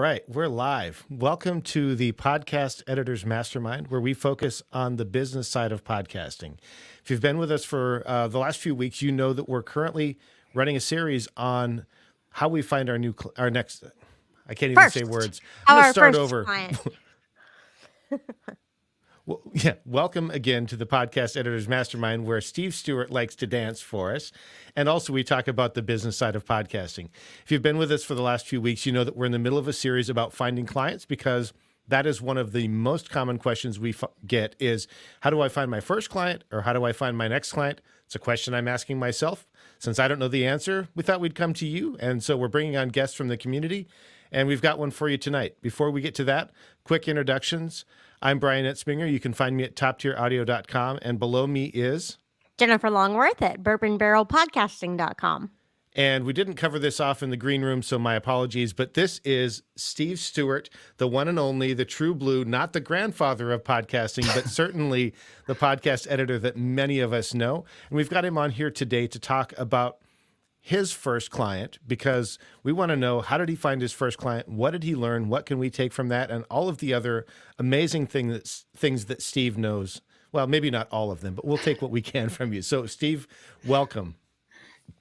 right, we're live. Welcome to the Podcast Editors Mastermind, where we focus on the business side of podcasting. If you've been with us for the last few weeks, you know that we're currently running a series on how we find our next. I can't even say words. I'm going to start over. Well, yeah, welcome again to the Podcast Editors Mastermind, where Steve Stewart likes to dance for us. And also we talk about the business side of podcasting. If you've been with us for the last few weeks, you know that we're in the middle of a series about finding clients, because that is one of the most common questions we get is, how do I find my first client, or how do I find my next client? It's a question I'm asking myself. Since I don't know the answer, we thought we'd come to you. And so we're bringing on guests from the community, and we've got one for you tonight. Before we get to that, quick introductions. I'm Brian Etzminger. You can find me at toptieraudio.com. And below me is Jennifer Longworth at bourbonbarrelpodcasting.com. And we didn't cover this off in the green room, so my apologies. But this is Steve Stewart, the one and only, the true blue, not the grandfather of podcasting, but certainly the podcast editor that many of us know. And we've got him on here today to talk about his first client, because we want to know, how did he find his first client? What did he learn? What can we take from that? And all of the other amazing things that Steve knows. Well, maybe not all of them, but we'll take what we can from you. So Steve, welcome.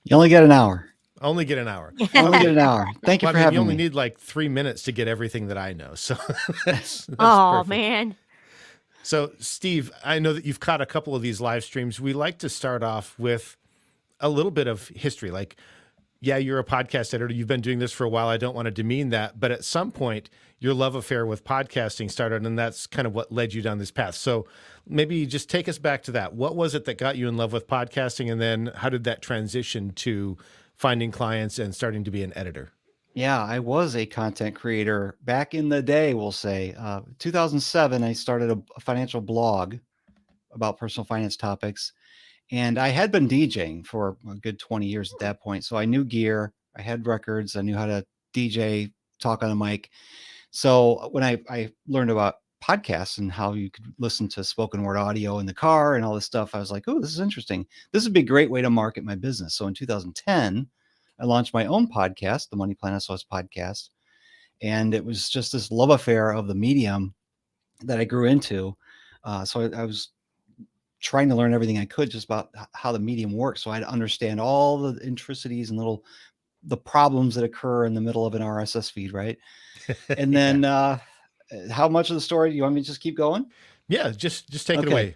You only get an hour. Only get an hour. Only get an hour. Thank you for having me. You only need like 3 minutes to get everything that I know. So that's oh, perfect. Man. So Steve, I know that you've caught a couple of these live streams. We like to start off with a little bit of history. Like, yeah, you're a podcast editor. You've been doing this for a while. I don't want to demean that. But at some point, your love affair with podcasting started, and that's kind of what led you down this path. So maybe just take us back to that. What was it that got you in love with podcasting? And then how did that transition to finding clients and starting to be an editor? Yeah, I was a content creator back in the day, we'll say. 2007, I started a financial blog about personal finance topics. And I had been DJing for a good 20 years at that point. So I knew gear, I had records, I knew how to DJ, talk on a mic. So when I learned about podcasts and how you could listen to spoken word audio in the car and all this stuff, I was like, oh, this is interesting. This would be a great way to market my business. So in 2010, I launched my own podcast, the Money Plan SOS podcast. And it was just this love affair of the medium that I grew into. So I was trying to learn everything I could just about how the medium works. So I'd understand all the intricacies and the problems that occur in the middle of an RSS feed. Right. And then, how much of the story do you want me to just keep going? Yeah, just take it away.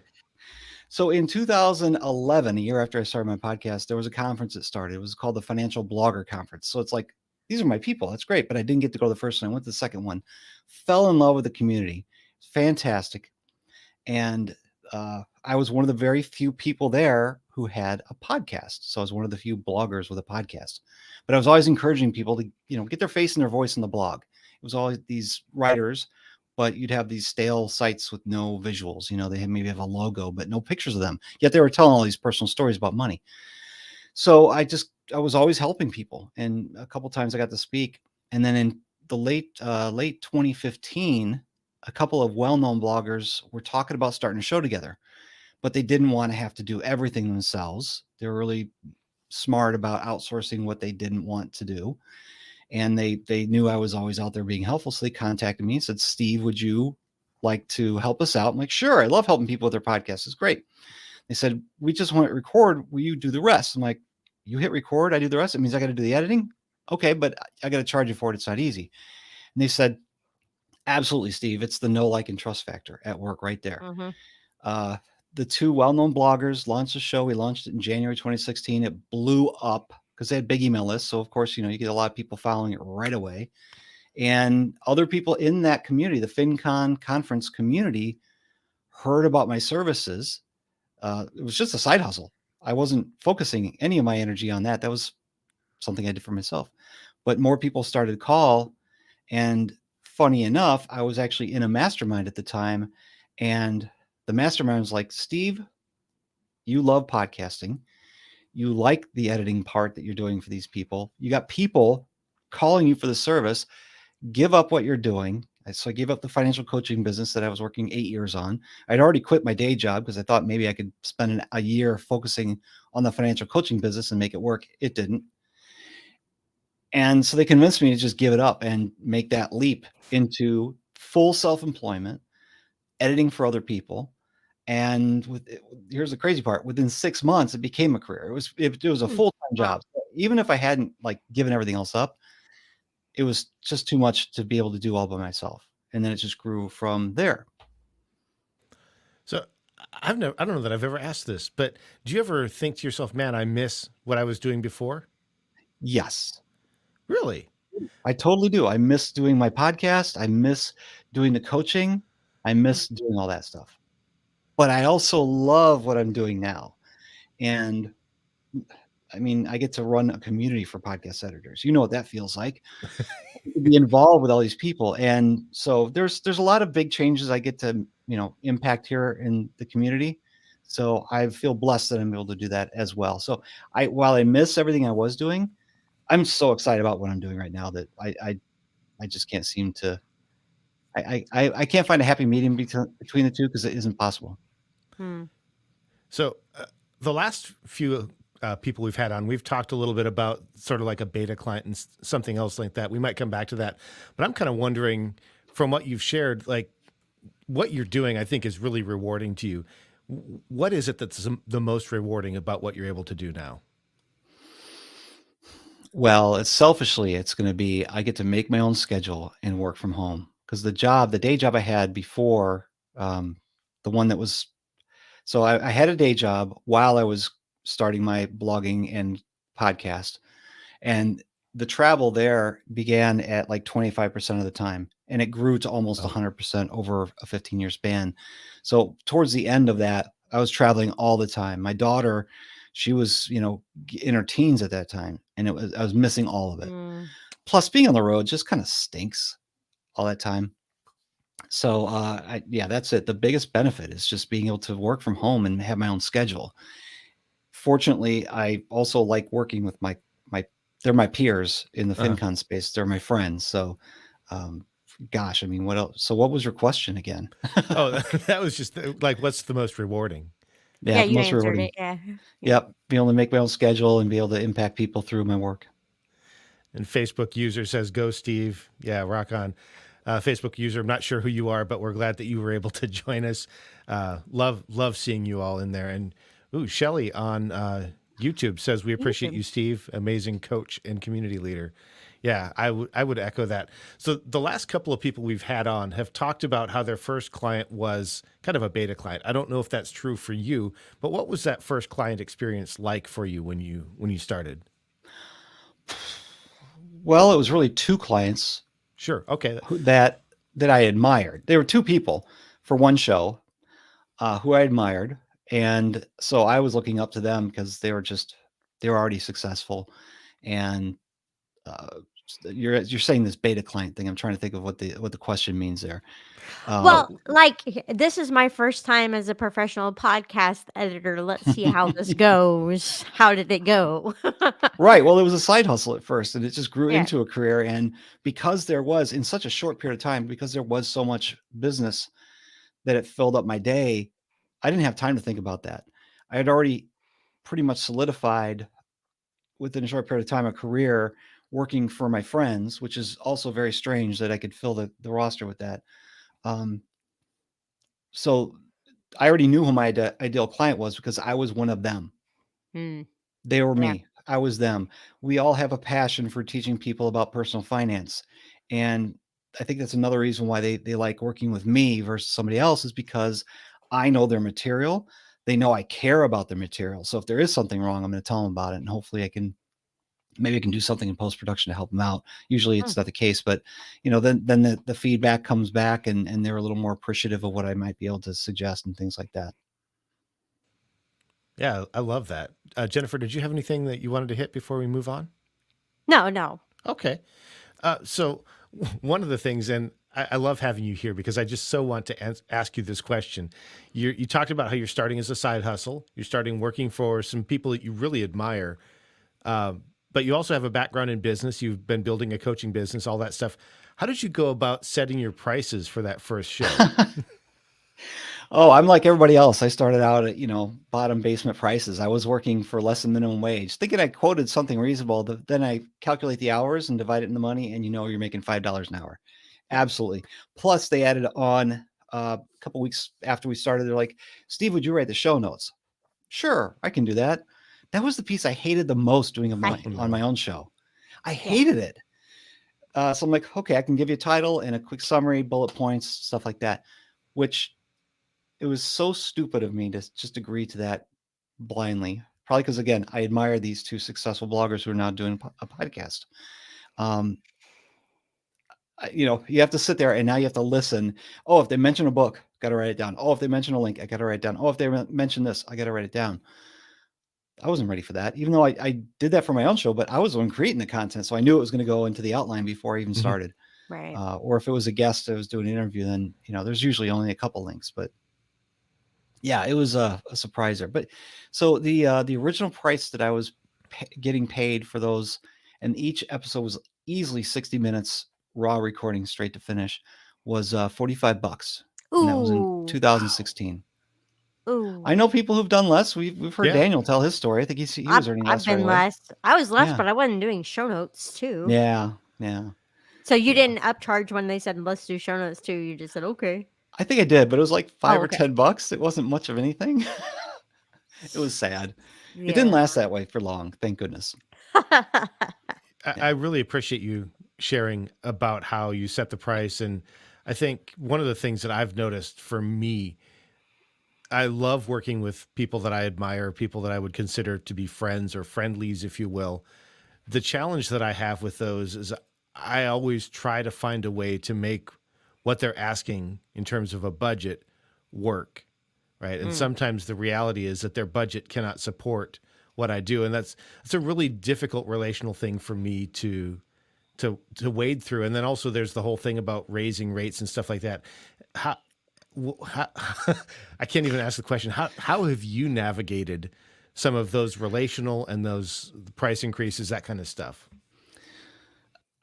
So in 2011, a year after I started my podcast, there was a conference that started. It was called the Financial Blogger Conference. So it's like, these are my people. That's great. But I didn't get to go to the first one. I went to the second one, fell in love with the community. Fantastic. And, I was one of the very few people there who had a podcast. So I was one of the few bloggers with a podcast, but I was always encouraging people to, get their face and their voice in the blog. It was always these writers, but you'd have these stale sites with no visuals. They maybe have a logo, but no pictures of them. Yet they were telling all these personal stories about money. So I was always helping people. And a couple of times I got to speak. And then in the late 2015, a couple of well-known bloggers were talking about starting a show together, but they didn't want to have to do everything themselves. They were really smart about outsourcing what they didn't want to do. And they knew I was always out there being helpful. So they contacted me and said, Steve, would you like to help us out? I'm like, sure. I love helping people with their podcasts. It's great. They said, we just want to record. Will you do the rest? I'm like, you hit record, I do the rest. It means I got to do the editing. Okay, but I got to charge you for it. It's not easy. And they said, absolutely, Steve. It's the know, like, and trust factor at work right there. Mm-hmm. The two well-known bloggers launched the show. We launched it in January 2016. It blew up because they had big email lists. So of course, you get a lot of people following it right away. And other people in that community, the FinCon conference community, heard about my services. It was just a side hustle. I wasn't focusing any of my energy on that. That was something I did for myself. But more people started to call. And funny enough, I was actually in a mastermind at the time. And the mastermind was like, Steve, you love podcasting. You like the editing part that you're doing for these people. You got people calling you for the service. Give up what you're doing. So I gave up the financial coaching business that I was working 8 years on. I'd already quit my day job because I thought maybe I could spend a year focusing on the financial coaching business and make it work. It didn't. And so they convinced me to just give it up and make that leap into full self-employment, editing for other people. And here's the crazy part: within 6 months, it became a career. It was a Hmm. full-time Wow. job. So even if I hadn't like given everything else up, it was just too much to be able to do all by myself. And then it just grew from there. So I don't know that I've ever asked this, but do you ever think to yourself, man, I miss what I was doing before? Yes, Really? I totally do. I miss doing my podcast. I miss doing the coaching. I miss doing all that stuff. But I also love what I'm doing now. And I mean, I get to run a community for podcast editors. You know what that feels like. To be involved with all these people. And so there's a lot of big changes I get to, impact here in the community. So I feel blessed that I'm able to do that as well. So while I miss everything I was doing, I'm so excited about what I'm doing right now that I just can't seem to I can't find a happy medium between the two because it isn't possible. Hmm. So the last few people we've had on, we've talked a little bit about sort of like a beta client and something else like that. We might come back to that, but I'm kind of wondering from what you've shared, like what you're doing, I think is really rewarding to you. What is it that's the most rewarding about what you're able to do now? Well, it's going to be I get to make my own schedule and work from home because the day job I had before, the one that was so I had a day job while I was starting my blogging and podcast. And the travel there began at like 25% of the time, and it grew to almost Oh, 100% over a 15-year span. So towards the end of that, I was traveling all the time. My daughter, she was, in her teens at that time, and I was missing all of it. Hmm. Plus, being on the road just kind of stinks all that time. So, yeah, that's it. The biggest benefit is just being able to work from home and have my own schedule. Fortunately, I also like working with my they're my peers in the uh-huh. FinCon space. They're my friends. So, um, gosh, I mean, what else? So, what was your question again? Oh, that was just like, what's the most rewarding? Yeah, Yeah, the you most answered rewarding. it. Yeah. Yeah. Yep, be able to make my own schedule and be able to impact people through my work. And Facebook user says, "Go, Steve." Yeah, rock on. Facebook user, I'm not sure who you are, but we're glad that you were able to join us. Love seeing you all in there. And ooh, Shelly on YouTube says, "We appreciate YouTube. you, Steve. Amazing coach and community leader." Yeah, I would echo that. So the last couple of people we've had on have talked about how their first client was kind of a beta client. I don't know if that's true for you, but what was that first client experience like for you when you started? Well, it was really two clients Sure. Okay. that I admired. They were two people for one show who I admired, and so I was looking up to them because they were already successful, and uh, you're saying this beta client thing. I'm trying to think of what the question means there. Uh, Well, like this is my first time as a professional podcast editor. Let's see how this goes. How did it go? right. Well, it was a side hustle at first, and it just grew Yeah. into a career. And because there was in such a short period of time, because there was so much business that it filled up my day, I didn't have time to think about that. I had already pretty much solidified within a short period of time a career working for my friends, which is also very strange that I could fill the roster with that. Um, so I already knew who my ideal client was because I was one of them. Hmm. They were Yeah. me. I was them. We all have a passion for teaching people about personal finance. And I think that's another reason why they like working with me versus somebody else is because I know their material. They know I care about their material. So if there is something wrong, I'm going to tell them about it. And hopefully maybe I can do something in post production to help them out. Usually Hmm. it's not the case, but then the feedback comes back and they're a little more appreciative of what I might be able to suggest and things like that. Yeah, I love that. Jennifer, did you have anything that you wanted to hit before we move on? No, no. Okay. So one of the things, and I love having you here because I just so want to ask you this question. You talked about how you're starting as a side hustle. You're starting working for some people that you really admire, but you also have a background in business. You've been building a coaching business, all that stuff. How did you go about setting your prices for that first show? Oh, I'm like everybody else. I started out at, bottom basement prices. I was working for less than minimum wage, thinking I quoted something reasonable. Then I calculate the hours and divide it into money, and you're making $5 an hour. Absolutely. Plus, they added on a couple weeks after we started. They're like, Steve, would you write the show notes? Sure, I can do that. That was the piece I hated the most doing I on my own show. I yeah. hated it. So I'm like, okay, I can give you a title and a quick summary, bullet points, stuff like that, which it was so stupid of me to just agree to that blindly. Probably because, again, I admire these two successful bloggers who are now doing a podcast. Um, you have to sit there and now you have to listen. Oh, if they mention a book, got to write it down. Oh, if they mention a link, I got to write it down. Oh, if they mention this, I got to write it down. I wasn't ready for that, even though I did that for my own show, but I was the one creating the content. So I knew it was going to go into the outline before I even started. Right. Or if it was a guest that was doing an interview, then, there's usually only a couple links, but yeah, it was a surpriser. But so the original price that I was getting paid for those, and each episode was easily 60 minutes raw recording straight to finish, was $45, and that was in Ooh. 2016. Ooh. I know people who've done less. We've heard Yeah. Daniel tell his story. I think he was earning I've less right been away. less. I was less, Yeah. but I wasn't doing show notes too. Yeah. So you didn't upcharge when they said let's do show notes too. You just said okay. I think I did, but it was like $5 or okay. $10. It wasn't much of anything. It was sad. Yeah. It didn't last that way for long, thank goodness. I really appreciate you sharing about how you set the price. And I think one of the things that I've noticed for me, I love working with people that I admire, people that I would consider to be friends or friendlies, if you will. The challenge that I have with those is I always try to find a way to make what they're asking in terms of a budget work, right? And sometimes the reality is that their budget cannot support what I do, and that's a really difficult relational thing for me to wade through. And then also there's the whole thing about raising rates and stuff like that. How, how I can't even ask the question. How have you navigated some of those relational and those price increases, that kind of stuff?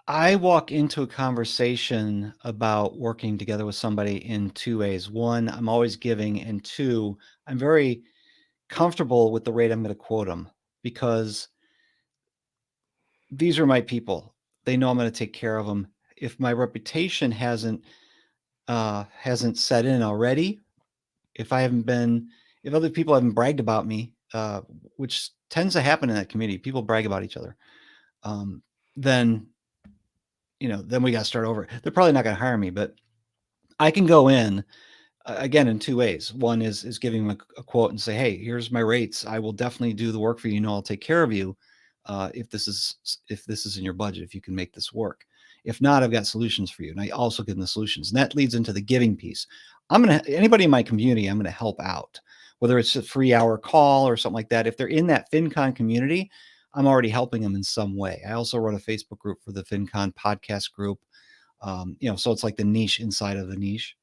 I walk into a conversation about working together with somebody in two ways. One, I'm always giving, and two, I'm very comfortable with the rate I'm going to quote them because these are my people. They know I'm going to take care of them. If my reputation hasn't set in already, if other people haven't bragged about me, which tends to happen in that community, people brag about each other, then then we got to start over. They're probably not going to hire me, but I can go in again in two ways. One is giving them a quote and say, "Hey, here's my rates. I will definitely do the work for you. I'll take care of you if this is in your budget. If you can make this work. If not, I've got solutions for you." And I also give them the solutions, and that leads into the giving piece. Anybody in my community, I'm gonna help out, whether it's a free hour call or something like that. If they're in that FinCon community, I'm already helping them in some way. I also run a Facebook group for the FinCon podcast group. So it's like the niche inside of the niche.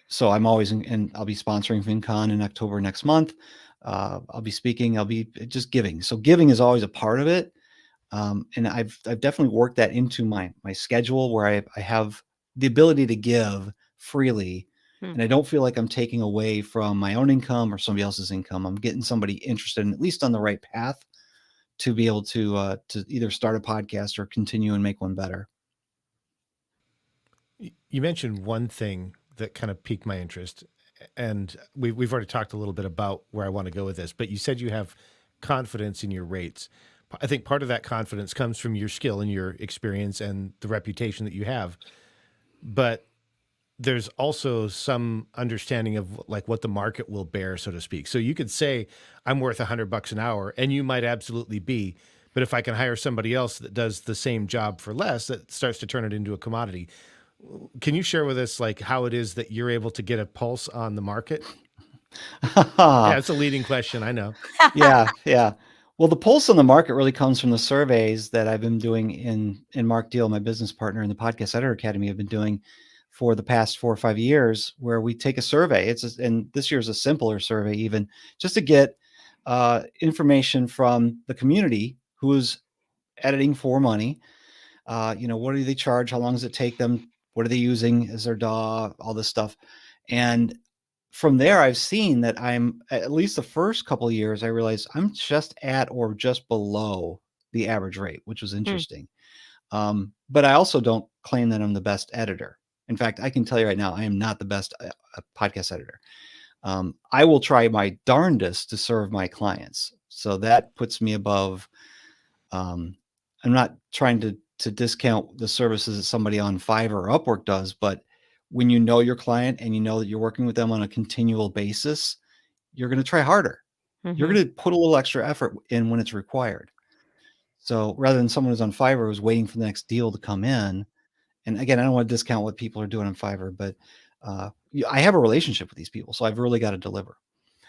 So I'm always and I'll be sponsoring FinCon in October next month. I'll be speaking. I'll be just giving. So giving is always a part of it, and I've definitely worked that into my schedule where I have the ability to give freely, and I don't feel like I'm taking away from my own income or somebody else's income. I'm getting somebody interested and at least on the right path to be able to either start a podcast or continue and make one better. You mentioned one thing that kind of piqued my interest, and we've already talked a little bit about where I want to go with this, but you said you have confidence in your rates. I think part of that confidence comes from your skill and your experience and the reputation that you have. But there's also some understanding of like what the market will bear, so to speak. So you could say, I'm worth $100 an hour, and you might absolutely be. But if I can hire somebody else that does the same job for less, that starts to turn it into a commodity. Can you share with us like how it is that you're able to get a pulse on the market? Yeah, it's a leading question, I know. Yeah. Well, the pulse on the market really comes from the surveys that I've been doing in Mark Deal, my business partner in the Podcast Editor Academy, have been doing for the past 4 or 5 years, where we take a survey. And this year's a simpler survey, even just to get information from the community who's editing for money. What do they charge? How long does it take them? What are they using as their DAW? All this stuff. And from there, I've seen that I'm at least the first couple of years, I realized I'm just at or just below the average rate, which was Hmm. interesting. But I also don't claim that I'm the best editor. In fact, I can tell you right now, I am not the best podcast editor. I will try my darndest to serve my clients. So that puts me above. Um, I'm not trying to discount the services that somebody on Fiverr or Upwork does, but when you know your client and you know that you're working with them on a continual basis, you're going to try harder. You're Hmm. going to put a little extra effort in when it's required. So rather than someone who's on Fiverr who's waiting for the next deal to come in, and again, I don't want to discount what people are doing on Fiverr, but I have a relationship with these people, so I've really got to deliver.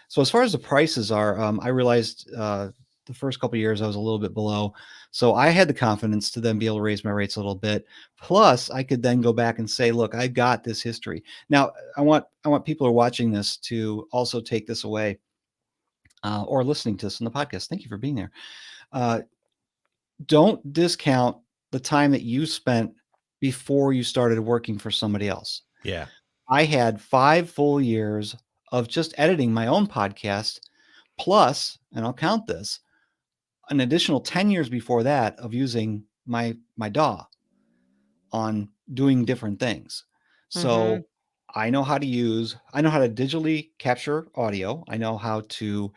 So as far as the prices are, I realized the first couple of years I was a little bit below, so I had the confidence to then be able to raise my rates a little bit. Plus, I could then go back and say, "Look, I've got this history." Now, I want people who are watching this to also take this away or listening to this on the podcast. Thank you for being there. Uh, don't discount the time that you spent before you started working for somebody else. Yeah. I had 5 full years of just editing my own podcast, plus, and I'll count this, an additional 10 years before that of using my DAW on doing different things. Hmm. So I know how to digitally capture audio. I know how to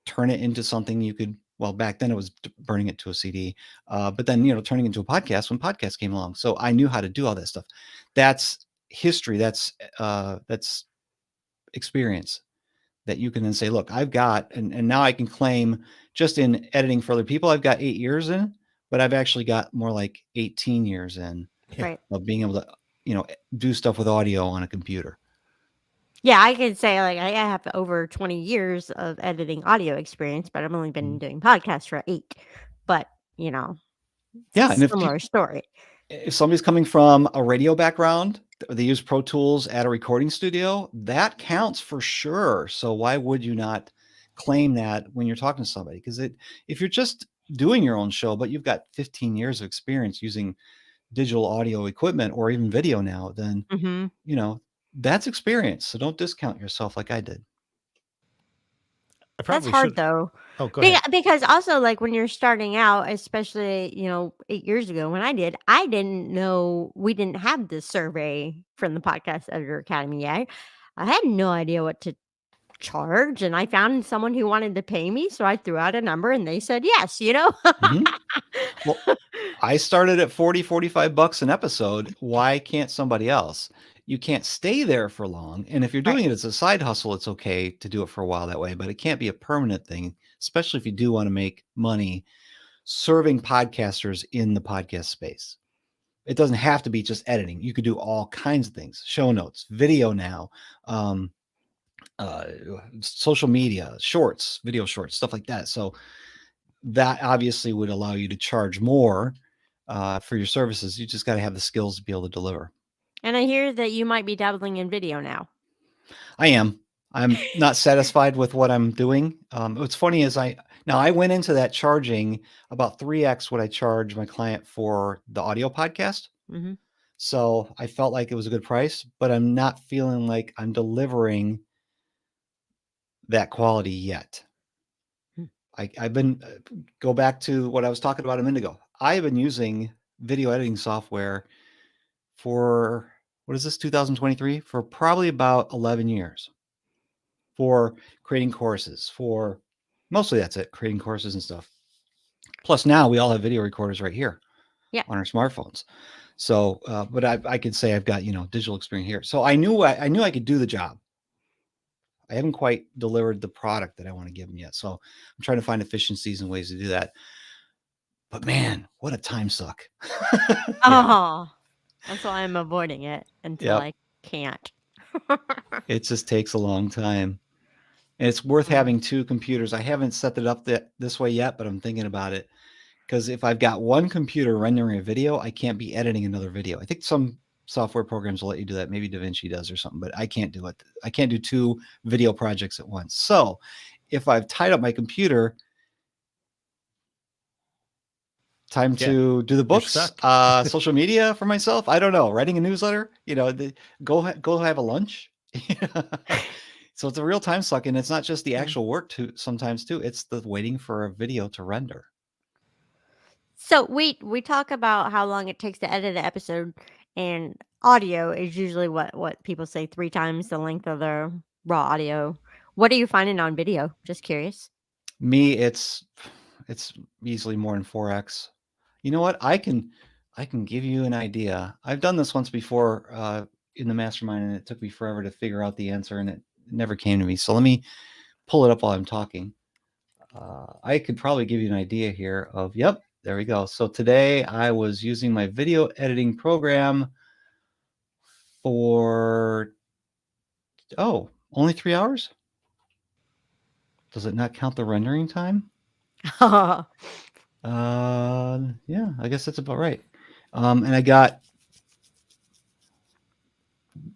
turn it into something you could, well, back then it was burning it to a CD, but then, turning into a podcast when podcasts came along. So I knew how to do all that stuff. That's history. That's experience that you can then say, look, I've got, and now I can claim just in editing for other people, I've got 8 years in, but I've actually got more like 18 years in Yeah. Right. of being able to, do stuff with audio on a computer. Yeah, I could say like I have over 20 years of editing audio experience, but I've only been Mhm. doing podcasts for 8. But, you know, Yeah. And similar story. if somebody's coming from a radio background, they use Pro Tools at a recording studio, that counts for sure. So why would you not claim that when you're talking to somebody? Because if you're just doing your own show, but you've got 15 years of experience using digital audio equipment or even video now, then Mhm. you know that's experience. So don't discount yourself like I did. I That's probably hard should. though. Oh, go ahead. Because also like when you're starting out, especially, 8 years ago when I didn't know we didn't have this survey from the Podcast Editor Academy yet. I had no idea what to charge, and I found someone who wanted to pay me, so I threw out a number and they said yes. Mhm. Well, I started at 40, $45 an episode. Why can't somebody else? You can't stay there for long. And if you're Right. doing it as a side hustle, it's okay to do it for a while that way, but it can't be a permanent thing, especially if you do want to make money serving podcasters in the podcast space. It doesn't have to be just editing. You could do all kinds of things, show notes, video now, um, uh, social media, shorts, video shorts, stuff like that. So that obviously would allow you to charge more for your services. You just got to have the skills to be able to deliver. And I hear that you might be dabbling in video now. I am. I'm not satisfied with what I'm doing. What's funny is I went into that charging about 3x what I charge my client for the audio podcast. Mhm. So I felt like it was a good price, but I'm not feeling like I'm delivering that quality yet. Hmm. I've been go back to what I was talking about a minute ago. I've been using video editing software for what is this 2023 for probably about 11 years for creating courses for mostly that's it, creating courses and stuff. Plus now we all have video recorders right here Yeah. on our smartphones. So, but I could say I've got, digital experience here. So I knew I could do the job. I haven't quite delivered the product that I want to give them yet. So I'm trying to find efficiencies and ways to do that. But man, what a time suck. Yeah. Oh, that's why I'm avoiding it until Yep. I can't. It just takes a long time. And it's worth Mhm. having 2 computers. I haven't set it up this way yet, but I'm thinking about it. Because if I've got one computer rendering a video, I can't be editing another video. I think some software programs will let you do that. Maybe DaVinci does or something, but I can't do it. I can't do 2 video projects at once. So if I've tied up my computer, time Yeah. to do the You're books, stuck. social media for myself. I don't know, writing a newsletter. Go have a lunch. So it's a real time suck, and it's not just the Mm. actual work too. Sometimes too, it's the waiting for a video to render. So we talk about how long it takes to edit an episode, and audio is usually what people say 3 times the length of the raw audio. What are you finding on video? Just curious. Me, it's easily more than 4x. You know what? I can give you an idea. I've done this once before in the mastermind, and it took me forever to figure out the answer, and it never came to me. So let me pull it up while I'm talking. I could probably give you an idea here of, yep, there we go. So today I was using my video editing program for, only 3 hours? Does it not count the rendering time? Yeah, I guess that's about right. And I got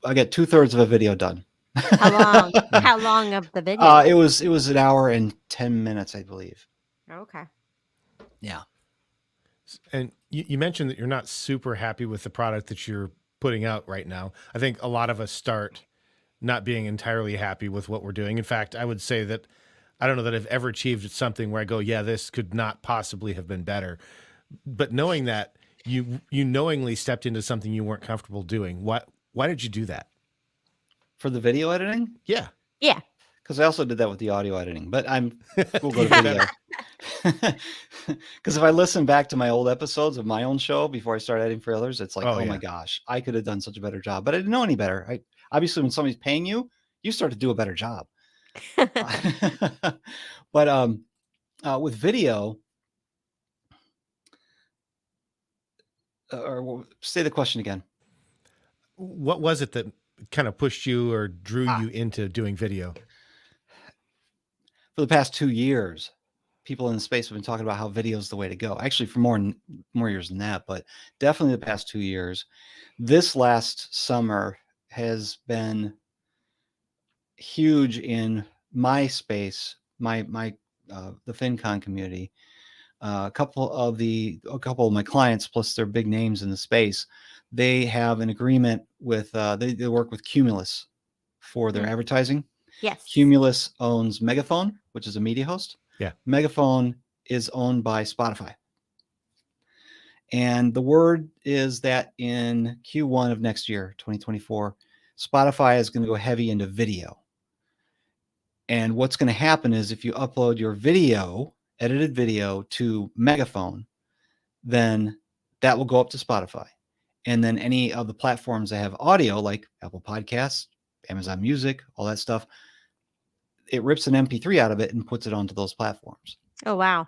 2/3 of a video done. How long? How long of the video? It was an hour and 10 minutes, I believe. Okay. Yeah. And you mentioned that you're not super happy with the product that you're putting out right now. I think a lot of us start not being entirely happy with what we're doing. In fact, I would say that I don't know that I've ever achieved something where I go, yeah, this could not possibly have been better. But knowing that you knowingly stepped into something you weren't comfortable doing, why did you do that? For the video editing? Yeah. Yeah. Because I also did that with the audio editing, but we'll go to Even video. Because if I listen back to my old episodes of my own show before I start editing for others, it's like, Oh, oh my yeah. gosh, I could have done such a better job, but I didn't know any better. Obviously, when somebody's paying you, you start to do a better job. But with video, say the question again. What was it that kind of pushed you or drew Ah. you into doing video? For the past 2 years, people in the space have been talking about how video is the way to go. Actually, for more years than that, but definitely the past 2 years. This last summer has been huge in my space, the FinCon community. A couple of my clients, plus their big names in the space, they have an agreement with they work with Cumulus for their advertising. Yes. Cumulus owns Megaphone, which is a media host. Yeah. Megaphone is owned by Spotify. And the word is that in Q1 of next year, 2024, Spotify is going to go heavy into video. And what's going to happen is if you upload your video, edited video, to Megaphone, then that will go up to Spotify. And then any of the platforms that have audio, like Apple Podcasts, Amazon Music, all that stuff, it rips an MP3 out of it and puts it onto those platforms. Oh, wow.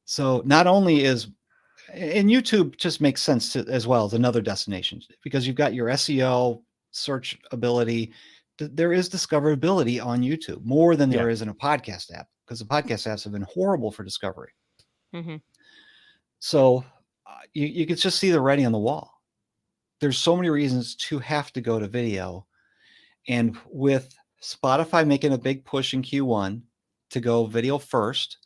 So not only and YouTube just makes sense as well as another destination, because you've got your SEO, search ability. There is discoverability on YouTube more than there is in a podcast app, because the podcast apps have been horrible for discovery. Mm-hmm. So you can just see the writing on the wall. There's so many reasons to have to go to video. And with Spotify making a big push in Q1 to go video first,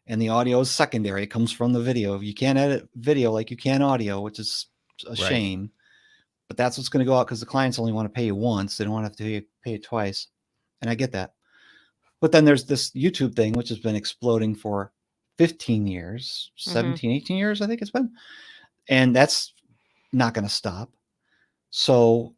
and the audio is secondary, it comes from the video. You can't edit video like you can audio, which is a shame. But that's what's going to go out, because the clients only want to pay you once. They don't want to have to pay you twice. And I get that. But then there's this YouTube thing, which has been exploding for 15 years, 17, 18 years, I think it's been. And that's not going to stop. So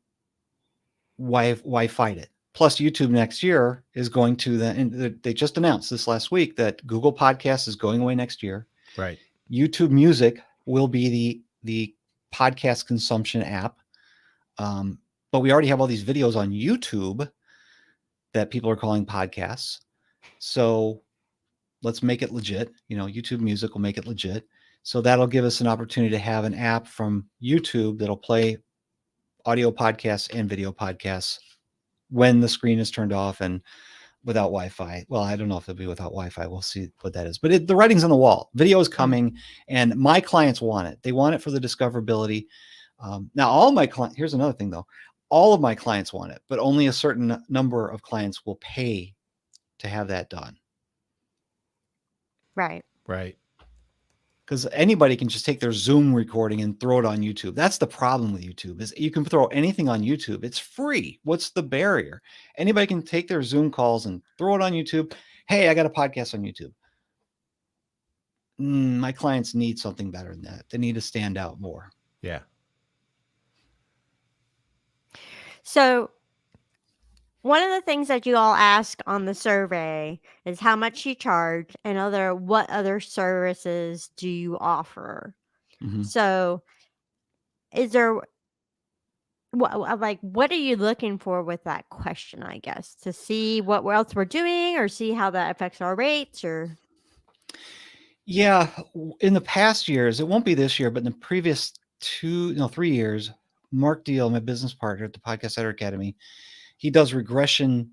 why fight it? Plus, YouTube next year is going to and they just announced this last week that Google Podcasts is going away next year. Right. YouTube Music will be the podcast consumption app. But we already have all these videos on YouTube that people are calling podcasts. So let's make it legit. YouTube Music will make it legit. So that'll give us an opportunity to have an app from YouTube that'll play audio podcasts and video podcasts when the screen is turned off and without Wi-Fi. Well, I don't know if it'll be without Wi-Fi. We'll see what that is. But the writing's on the wall. Video is coming, and my clients want it. They want it for the discoverability. Now, all my clients, here's another thing though. All of my clients want it, but only a certain number of clients will pay to have that done. Right. Right. because anybody can just take their Zoom recording and throw it on YouTube. That's the problem with YouTube is you can throw anything on YouTube. It's free. What's the barrier? Anybody can take their Zoom calls and throw it on YouTube. Hey, I got a podcast on YouTube. My clients need something better than that. They need to stand out more. Yeah. So one of the things that you all ask on the survey is how much you charge and what other services do you offer. Mhm. So is there what are you looking for with that question, I guess, to see what else we're doing or see how that affects our rates or Yeah, in the past years, it won't be this year, but in the previous 3 years, Mark Deal, my business partner at the Podcast Editor Academy, he does regression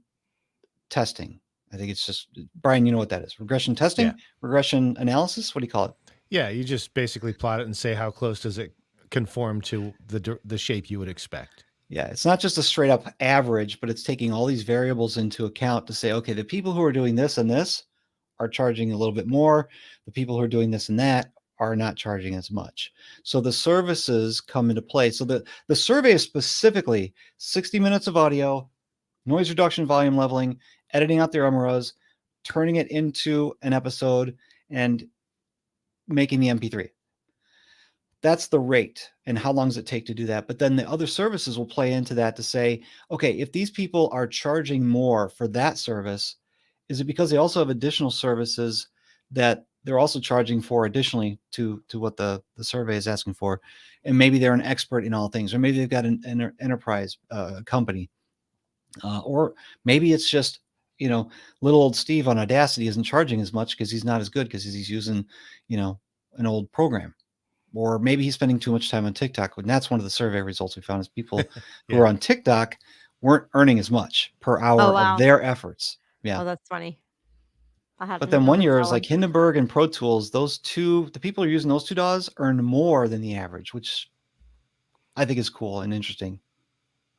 testing. I think it's just Brian, you know what that is? Regression testing, Yeah. regression analysis. What do you call it? Yeah, you just basically plot it and say how close does it conform to the shape you would expect. Yeah, it's not just a straight up average, but it's taking all these variables into account to say, okay, the people who are doing this and this are charging a little bit more. The people who are doing this and that are not charging as much. So the services come into play. So the survey is specifically 60 minutes of audio, noise reduction, volume leveling, editing out the MROs, turning it into an episode, and making the MP3. That's the rate and how long does it take to do that. But then the other services will play into that to say, okay, if these people are charging more for that service, is it because they also have additional services that they're also charging for additionally to what the survey is asking for? And maybe they're an expert in all things, or maybe they've got an enterprise company, or maybe it's just, little old Steve on Audacity isn't charging as much because he's not as good because he's using, an old program. Or maybe he's spending too much time on TikTok. And that's one of the survey results we found is people who are on TikTok weren't earning as much per hour of their efforts. Yeah. Oh, that's funny. But then one year is like Hindenburg and Pro Tools. The people who are using those two DAWs earn more than the average, which I think is cool and interesting.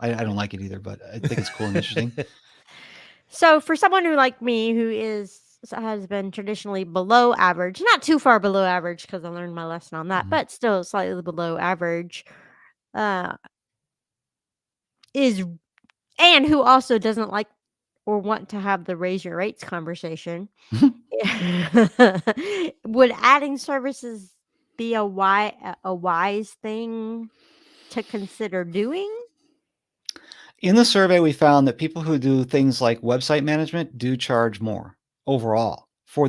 I don't like it either, but I think it's cool and interesting. So for someone who like me who has been traditionally below average, not too far below average because I learned my lesson on that, but still slightly below average, and who also doesn't like or want to have the raise your rates conversation. Would adding services be a wise thing to consider doing? In the survey, we found that people who do things like website management do charge more overall for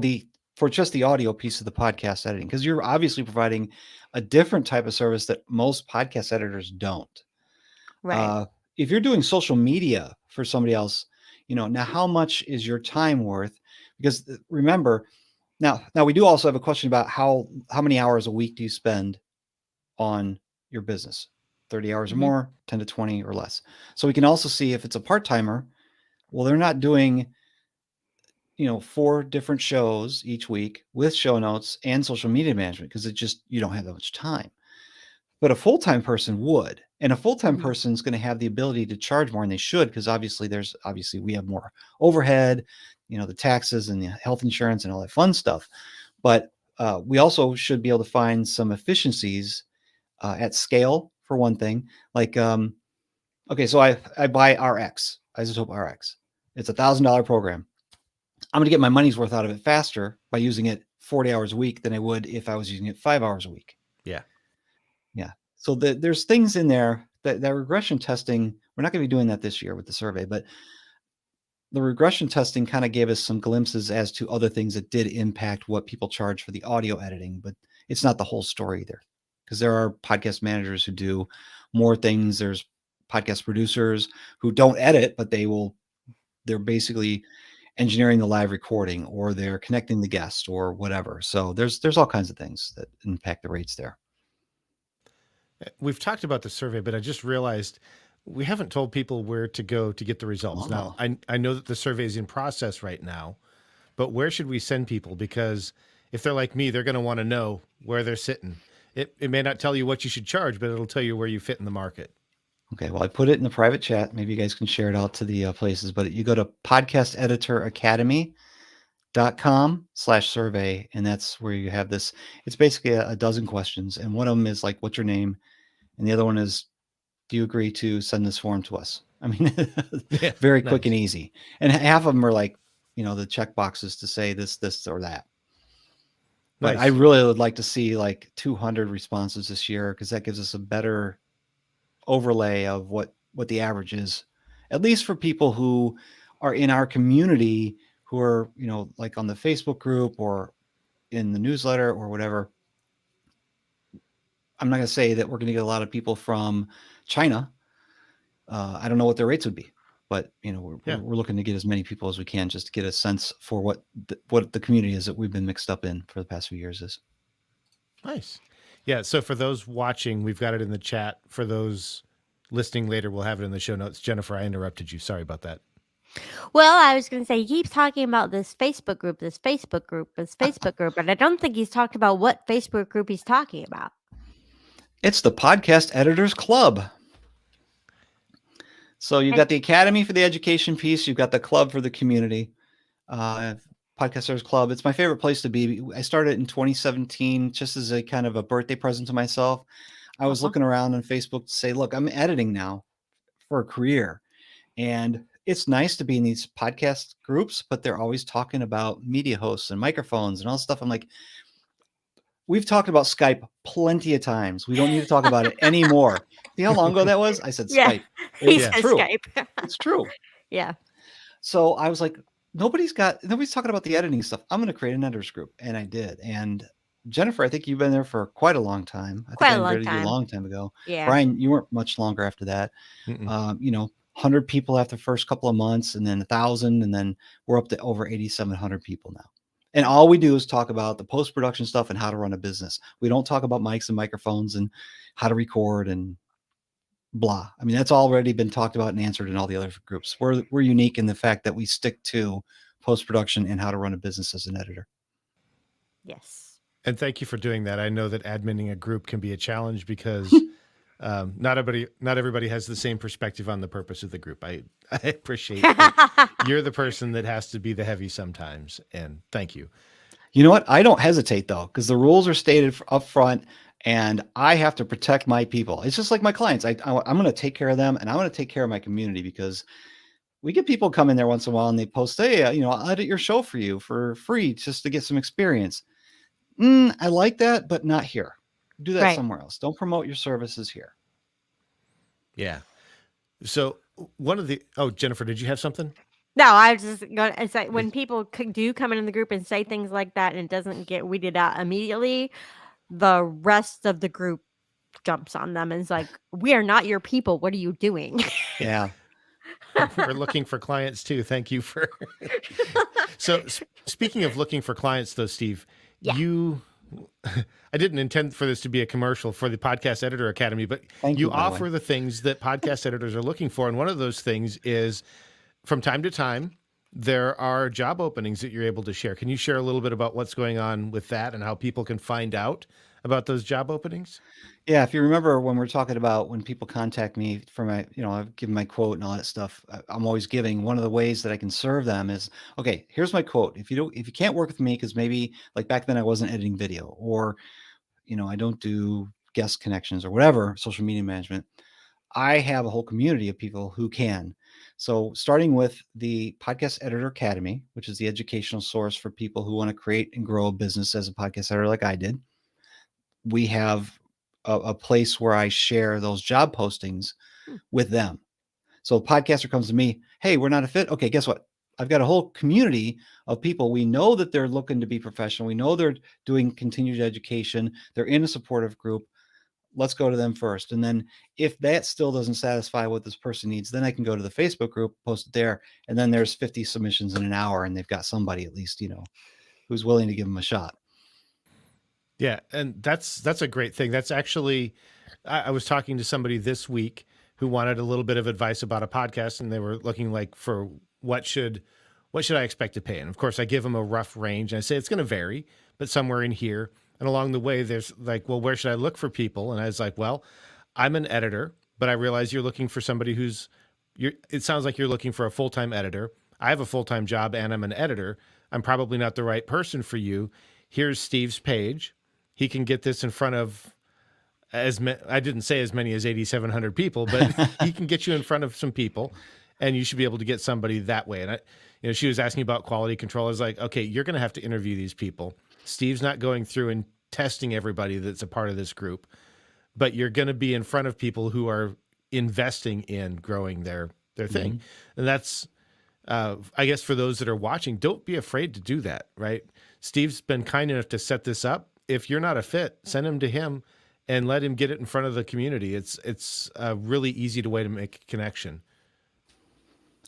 just the audio piece of the podcast editing, because you're obviously providing a different type of service that most podcast editors don't. Right. If you're doing social media for somebody else, now how much is your time worth? Because remember, now we do also have a question about how many hours a week do you spend on your business? 30 hours or more, 10 to 20 or less. So we can also see if it's a part-timer, well, they're not doing, 4 different shows each week with show notes and social media management because you don't have that much time. But a full-time person would, and a full-time person is going to have the ability to charge more, and they should, because obviously we have more overhead, the taxes and the health insurance and all that fun stuff. But we also should be able to find some efficiencies at scale. For one thing, like, okay, so I buy RX, Isotope RX. It's $1,000 program. I'm going to get my money's worth out of it faster by using it 40 hours a week than I would if I was using it 5 hours a week. Yeah. Yeah. So there's things in there that regression testing, we're not going to be doing that this year with the survey, but the regression testing kind of gave us some glimpses as to other things that did impact what people charge for the audio editing, but it's not the whole story either. Because there are podcast managers who do more things. There's podcast producers who don't edit, but they're basically engineering the live recording, or they're connecting the guest or whatever. So there's all kinds of things that impact the rates there. We've talked about the survey, but I just realized we haven't told people where to go to get the results. Now, I know that the survey is in process right now, but where should we send people? Because if they're like me, they're going to want to know where they're sitting. It may not tell you what you should charge, but it'll tell you where you fit in the market. Okay, well, I put it in the private chat. Maybe you guys can share it out to the places. But you go to Podcast Editor Academy, com/survey, and that's where you have this. It's basically a dozen questions, and one of them is like, what's your name? And the other one is, do you agree to send this form to us? I mean, Yeah, very quick and nice. easy. And half of them are like, the check boxes to say this, or that. But I Nice. really would like to see like 200 responses this year, because that gives us a better overlay of what the average is, at least for people who are in our community, who are, like on the Facebook group or in the newsletter or whatever. I'm not going to say that we're going to get a lot of people from China. I don't know what their rates would be, but Yeah, we're looking to get as many people as we can, just to get a sense for what the community is that we've been mixed up in for the past few years is. nice. Yeah, so for those watching, we've got it in the chat. For those listening later, we'll have it in the show notes. Jennifer, I interrupted you. Sorry about that. Well, I was going to say he keeps talking about this Facebook group, this Facebook group, this Facebook group, but I don't think he's talked about what Facebook group he's talking about. It's the Podcast Editors Club. So you've got the Academy for the education piece. You've got the club for the community. Podcasters Club. It's my favorite place to be. I started in 2017 just as a kind of a birthday present to myself. I was looking around on Facebook to say, look, I'm editing now for a career. And it's nice to be in these podcast groups, but they're always talking about media hosts and microphones and all this stuff. I'm like, we've talked about Skype plenty of times. We don't need to talk about it anymore. See how long ago that was? I said Yeah, Skype. he It's says true. Skype. It's true. Yeah. So I was like, nobody's talking about the editing stuff. I'm going to create an editors group. And I did. And Jennifer, I think you've been there for quite a long time. I Quite think a I long invited you a time. long time ago. Yeah. Brian, you weren't much longer after that. Mm-mm. 100 people after the first couple of months, and then 1,000. And then we're up to over 8,700 people now. And all we do is talk about the post-production stuff and how to run a business. We don't talk about mics and microphones and how to record and blah. I mean, that's already been talked about and answered in all the other groups. We're unique in the fact that we stick to post-production and how to run a business as an editor. Yes. And thank you for doing that. I know that adminning a group can be a challenge because not everybody has the same perspective on the purpose of the group. I appreciate that you're the person that has to be the heavy sometimes, and thank you. You know what? I don't hesitate though, because the rules are stated up front, and I have to protect my people. It's just like my clients. I'm going to take care of them, and I want to take care of my community, because we get people come in there once in a while and they post, hey, I'll edit your show for you for free just to get some experience. I like that, but not here. Do that Right. somewhere else. Don't promote your services here. Yeah. So Jennifer, did you have something? No, I was just going to say, when people do come in the group and say things like that and it doesn't get weeded out immediately, the rest of the group jumps on them and is like, we are not your people. What are you doing? Yeah. We're looking for clients too. Thank you for. So speaking of looking for clients, though, Steve, Yeah. I didn't intend for this to be a commercial for the Podcast Editor Academy, but Thank you you, by the offer way. the things that podcast editors are looking for. And one of those things is from time to time, there are job openings that you're able to share. Can you share a little bit about what's going on with that and how people can find out about those job openings? Yeah, if you remember when we're talking about when people contact me for my, I've given my quote and all that stuff. I'm always giving, one of the ways that I can serve them is, okay, here's my quote. If you can't work with me, because maybe like back then I wasn't editing video, or I don't do guest connections or whatever, social media management, I have a whole community of people who can. So starting with the Podcast Editor Academy, which is the educational source for people who want to create and grow a business as a podcast editor like I did, we have a place where I share those job postings with them. So a podcaster comes to me, hey, we're not a fit. Okay, guess what? I've got a whole community of people. We know that they're looking to be professional. We know they're doing continued education. They're in a supportive group. Let's go to them first. And then if that still doesn't satisfy what this person needs, then I can go to the Facebook group, post it there. And then there's 50 submissions in an hour, and they've got somebody at least, who's willing to give them a shot. Yeah, and that's a great thing. That's actually, I was talking to somebody this week who wanted a little bit of advice about a podcast, and they were looking like for what should I expect to pay? And of course, I give them a rough range, and I say it's going to vary, but somewhere in here. And along the way, there's like, well, where should I look for people? And I was like, well, I'm an editor, but I realize you're looking for somebody it sounds like you're looking for a full-time editor. I have a full-time job and I'm an editor. I'm probably not the right person for you. Here's Steve's page. He can get this in front of I didn't say as many as 8,700 people, but he can get you in front of some people, and you should be able to get somebody that way. And she was asking about quality control. I was like, okay, you're going to have to interview these people. Steve's not going through and testing everybody that's a part of this group, but you're going to be in front of people who are investing in growing their thing. And that's, I guess, for those that are watching, don't be afraid to do that, right? Steve's been kind enough to set this up. If you're not a fit, send him to him and let him get it in front of the community. It's a really easy way to make a connection.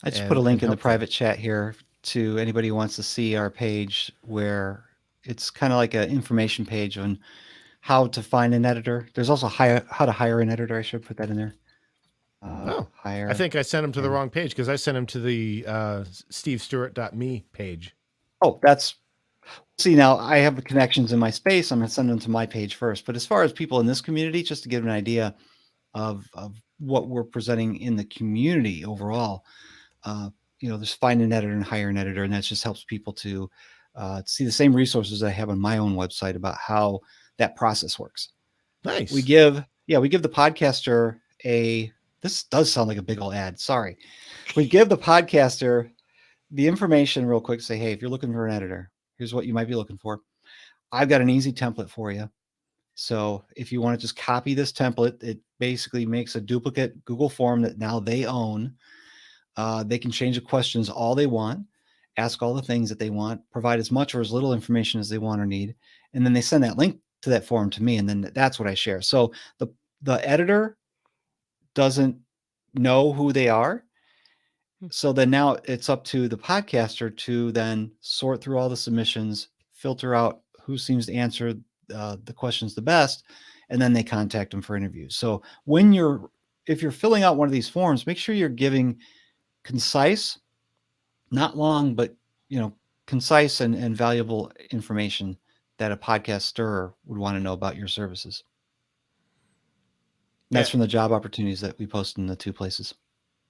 I just put a link in the private chat here to anybody who wants to see our page, where it's kind of like an information page on how to find an editor. There's also how to hire an editor. I should put that in there. I think I sent him to the wrong page, because I sent him to the stevestewart.me page. Oh, see, now I have the connections in my space. I'm going to send them to my page first. But as far as people in this community, just to give an idea of what we're presenting in the community overall, there's find an editor and hire an editor, and that just helps people to see the same resources I have on my own website about how that process works. Nice. We give the podcaster this does sound like a big old ad. Sorry. We give the podcaster the information real quick. Say, hey, if you're looking for an editor, here's what you might be looking for. I've got an easy template for you. So if you want to just copy this template, it basically makes a duplicate Google form that now they own. They can change the questions all they want, ask all the things that they want, provide as much or as little information as they want or need. And then they send that link to that form to me. And then that's what I share. So the editor doesn't know who they are. So then now it's up to the podcaster to then sort through all the submissions, filter out who seems to answer the questions the best, and then they contact them for interviews. So if you're filling out one of these forms, make sure you're giving concise, not long, but concise and valuable information that a podcaster would want to know about your services. That's from the job opportunities that we post in the two places.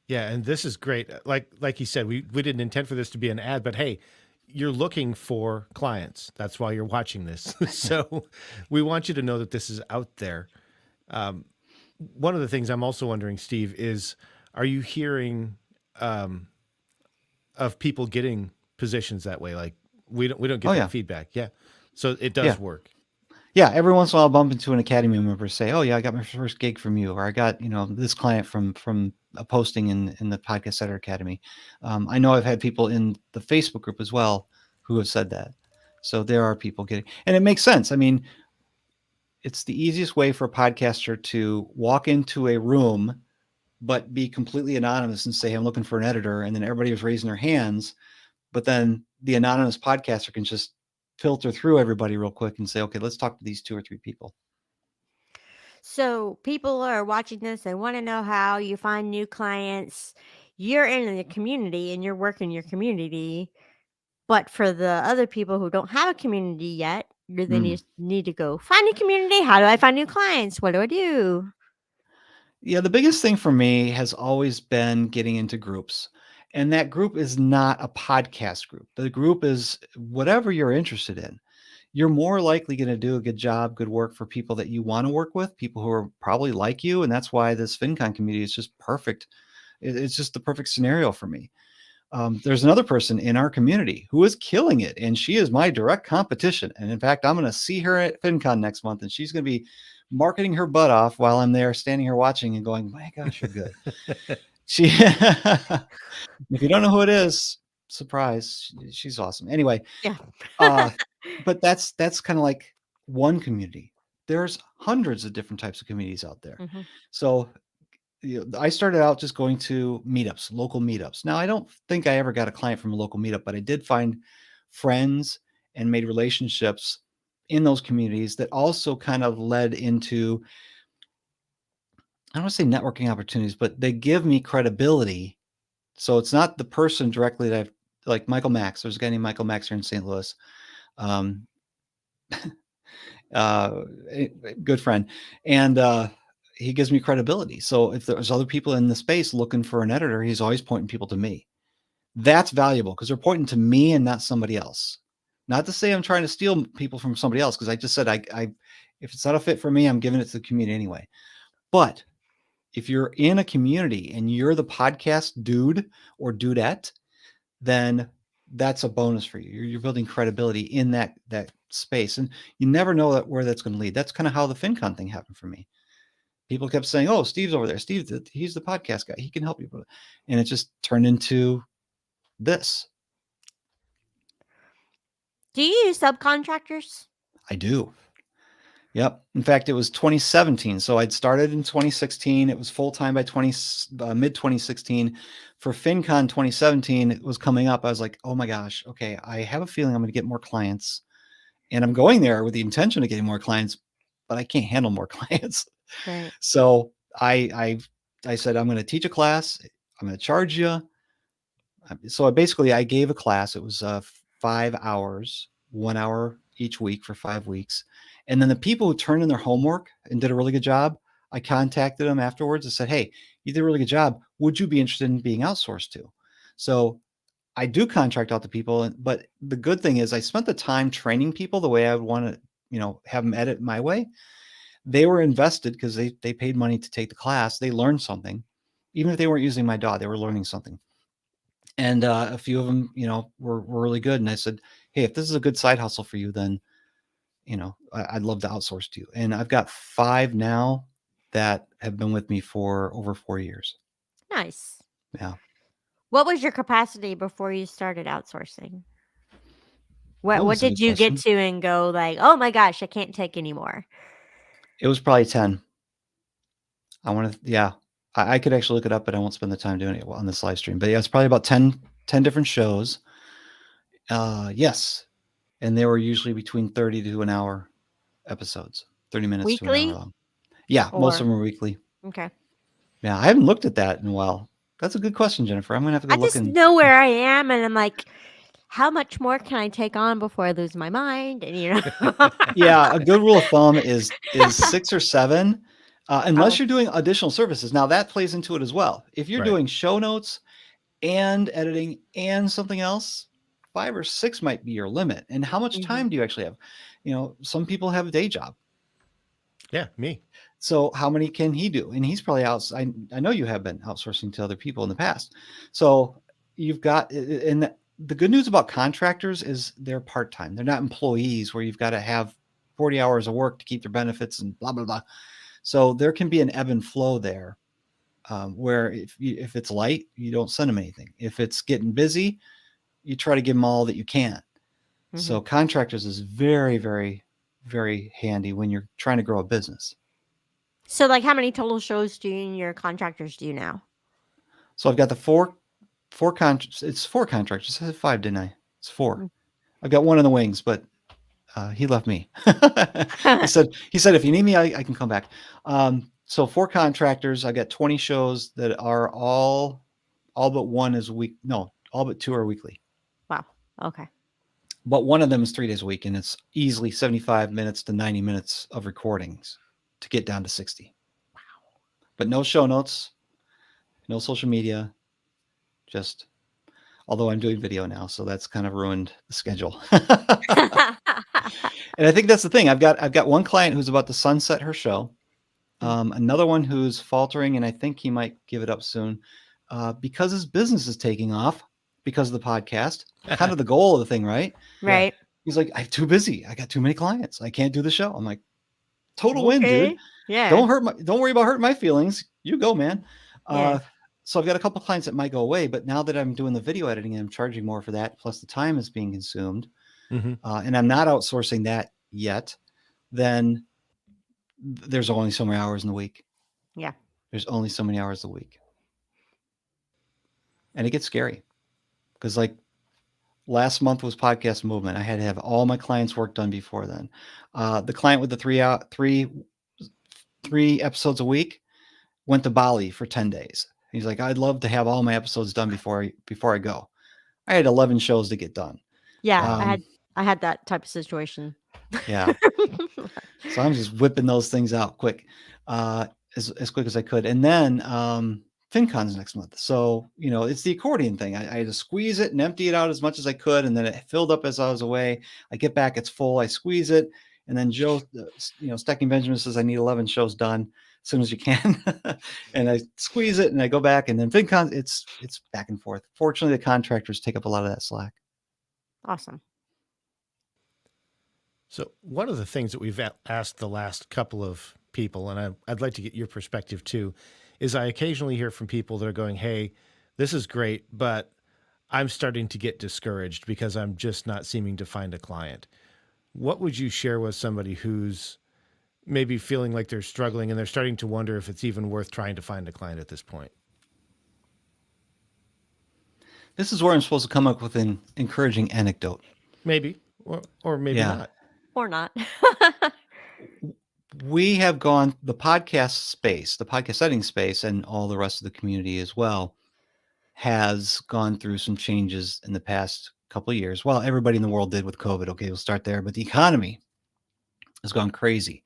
Yeah, and this is great. Like you said, we didn't intend for this to be an ad, but hey, you're looking for clients. That's why you're watching this. So we want you to know that this is out there. One of the things I'm also wondering, Steve, is are you hearing of people getting positions that way? Like we don't get that feedback. Yeah. So it does work. Yeah, every once in a while I'll bump into an Academy member say, oh yeah, I got my first gig from you, or I got, this client from a posting in the Podcast Editor Academy. I know I've had people in the Facebook group as well who have said that. So there are people getting, and it makes sense. I mean, it's the easiest way for a podcaster to walk into a room, but be completely anonymous and say, I'm looking for an editor. And then everybody was raising their hands, but then the anonymous podcaster can just filter through everybody real quick and say, okay, let's talk to these 2 or 3 people. So people are watching this. They want to know how you find new clients. You're in the community and you're working your community. But for the other people who don't have a community yet, they need to go find a community. How do I find new clients? What do I do? Yeah, the biggest thing for me has always been getting into groups. And that group is not a podcast group. The group is whatever you're interested in. You're more likely going to do a good job, good work for people that you want to work with, people who are probably like you. And that's why this FinCon community is just perfect. It's just the perfect scenario for me. There's another person in our community who is killing it, and she is my direct competition. And in fact, I'm going to see her at FinCon next month, and she's going to be marketing her butt off while I'm there standing here watching and going, my gosh, you're good. If you don't know who it is, surprise, she's awesome. Anyway, but that's kind of like one community. There's hundreds of different types of communities out there. So I started out just going to meetups, local meetups. Now, I don't think I ever got a client from a local meetup, but I did find friends and made relationships in those communities that also kind of led into, I don't want to say networking opportunities, but they give me credibility. So it's not the person directly that like Michael Max. There's a guy named Michael Max here in St. Louis. Good friend. And he gives me credibility. So if there's other people in the space looking for an editor, he's always pointing people to me. That's valuable because they're pointing to me and not somebody else. Not to say I'm trying to steal people from somebody else, because I just said I if it's not a fit for me, I'm giving it to the community anyway. But if you're in a community and you're the podcast dude or dudette, then that's a bonus for you. You're building credibility in that space, and you never know where that's going to lead. That's kind of how the FinCon thing happened for me. People kept saying, "Oh, Steve's over there. Steve, he's the podcast guy. He can help you," and it just turned into this. Do you use subcontractors? I do. Yep. In fact, it was 2017. So I'd started in 2016. It was full time by mid 2016. For FinCon 2017, it was coming up. I was like, oh my gosh, okay, I have a feeling I'm going to get more clients. And I'm going there with the intention of getting more clients, but I can't handle more clients. Right. So I said, I'm going to teach a class. I'm going to charge you. So I gave a class. It was 5 hours, 1 hour each week for 5 weeks. And then the people who turned in their homework and did a really good job, I contacted them afterwards and said, hey, you did a really good job. Would you be interested in being outsourced to? So I do contract out to people, but the good thing is I spent the time training people the way I would want to, have them edit my way. They were invested because they paid money to take the class. They learned something. Even if they weren't using my DAW, they were learning something. And a few of them, were really good. And I said, hey, if this is a good side hustle for you, then, I'd love to outsource to you. And I've got 5 now that have been with me for over 4 years. Nice. Yeah. What was your capacity before you started outsourcing? What a did good you get question. to and go like, oh my gosh, I can't take anymore? It was probably 10. I could actually look it up, but I won't spend the time doing it on this live stream. But yeah, it's probably about 10 different shows. Yes. And they were usually between 30 to an hour episodes, 30 minutes to an hour Weekly? long. Yeah, most of them are weekly. Okay. Yeah, I haven't looked at that in a while. That's a good question, Jennifer. I'm going to have to go I look just and know where I am, and I'm like, how much more can I take on before I lose my mind? And Yeah, a good rule of thumb is 6 or 7, unless Oh, you're doing additional services. Now that plays into it as well. If you're Right. doing show notes and editing and something else, 5 or 6 might be your limit. And how much time do you actually have? Some people have a day job. Yeah, me. So how many can he do? And he's probably out. I know you have been outsourcing to other people in the past. So you've got, and the good news about contractors is they're part-time. They're not employees where you've got to have 40 hours of work to keep their benefits and blah, blah, blah. So there can be an ebb and flow there, where if it's light, you don't send them anything. If it's getting busy, you try to give them all that you can. So contractors is very, very, very handy when you're trying to grow a business. So, like, how many total shows do you and your contractors do now? So I've got the four contracts. It's 4 contractors. I said 5, didn't I? It's 4. I've got one in the wings, but he left me. he said, if you need me, I can come back. So 4 contractors. I've got 20 shows that are all but one is week. No, all but 2 are weekly. Wow. Okay. But one of them is 3 days a week, and it's easily 75 minutes to 90 minutes of recordings to get down to 60. Wow. But no show notes, no social media, just, although I'm doing video now, so that's kind of ruined the schedule. And I think that's the thing. I've got one client who's about to sunset her show. Another one who's faltering, and I think he might give it up soon, because his business is taking off because of the podcast. Kind of the goal of the thing, right? Right. He's like, I'm too busy. I got too many clients. I can't do the show. I'm like, total win, dude. Yeah. Don't worry about hurting my feelings. You go, man. Yeah. So I've got a couple of clients that might go away, but now that I'm doing the video editing and I'm charging more for that, plus the time is being consumed, and I'm not outsourcing that yet, then there's only so many hours in the week. Yeah. There's only so many hours a week. And it gets scary because, like, last month was podcast movement. I had to have all my clients' work done before then. The client with the three episodes a week went to Bali for 10 days. He's like, I'd love to have all my episodes done before I go. I had 11 shows to get done. Yeah. I had that type of situation. Yeah. So I'm just whipping those things out quick, as quick as I could. And then FinCon's next month. So, it's the accordion thing. I had to squeeze it and empty it out as much as I could. And then it filled up as I was away. I get back, it's full. I squeeze it. And then Joe, Stacking Benjamin says, I need 11 shows done as soon as you can. And I squeeze it and I go back. And then FinCon, it's back and forth. Fortunately, the contractors take up a lot of that slack. Awesome. So one of the things that we've asked the last couple of people, and I'd like to get your perspective too, is I occasionally hear from people that are going, hey, this is great, but I'm starting to get discouraged because I'm just not seeming to find a client. What would you share with somebody who's maybe feeling like they're struggling and they're starting to wonder if it's even worth trying to find a client at this point? This is where I'm supposed to come up with an encouraging anecdote. Maybe, or maybe not. Or not. We have gone, the podcast space, the podcast editing space, and all the rest of the community as well, has gone through some changes in the past couple of years. Well, everybody in the world did with COVID. Okay, we'll start there. But the economy has gone crazy.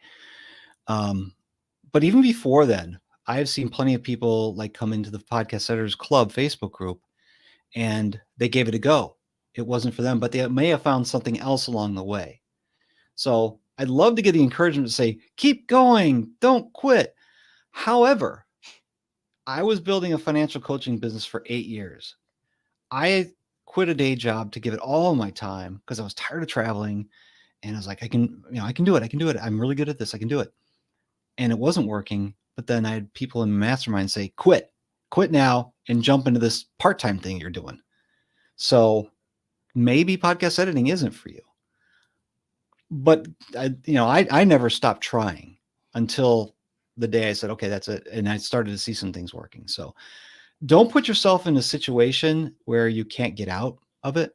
But even before then, I have seen plenty of people like come into the Podcast Editors Club Facebook group, and they gave it a go. It wasn't for them, but they may have found something else along the way. So I'd love to get the encouragement to say, keep going, don't quit. However, I was building a financial coaching business for 8 years. I quit a day job to give it all my time because I was tired of traveling. And I was like, I can do it. I can do it. I'm really good at this. I can do it. And it wasn't working. But then I had people in mastermind say, quit now and jump into this part-time thing you're doing. So maybe podcast editing isn't for you. But I never stopped trying until the day I said, okay, that's it. And I started to see some things working. So don't put yourself in a situation where you can't get out of it.